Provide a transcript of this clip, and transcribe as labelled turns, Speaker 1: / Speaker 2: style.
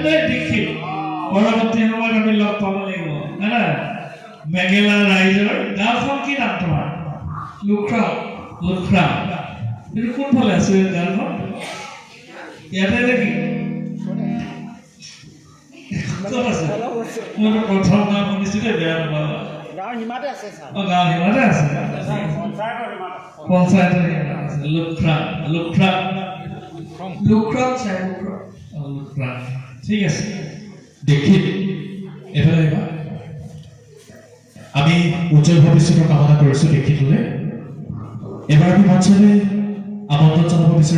Speaker 1: দেই দেখি পৰৱৰ্তী সময়ত আমি লগ পাব লাগিব না মেঘেলা ৰাইজৰ গাঁওখন কি নাম তোমাৰ লুখ্ৰা লুখ্ৰা এইটো কোনফালে আছে গাঁওখন ইয়াতে নেকি ক'ত আছে মই প্ৰথম নাম শুনিছোঁ দেই বেয়া নাপাবা
Speaker 2: গাঁও হিমাতে আছে ছাৰ
Speaker 1: গাঁও হিমাতে আছে পঞ্চায়তৰ হিমাতে আছে লুখ্ৰা লুখ্ৰা লুখ্ৰা চাই লুখ্ৰা ঠিক আছে দেখি এফালে আমি উজ্জ্বল ভৱিষ্যতৰ কামনা কৰিছোঁ দেখিলে এবাৰ আমি মঞ্চলৈ আমন্ত্ৰণ জনাব বিচাৰিছোঁ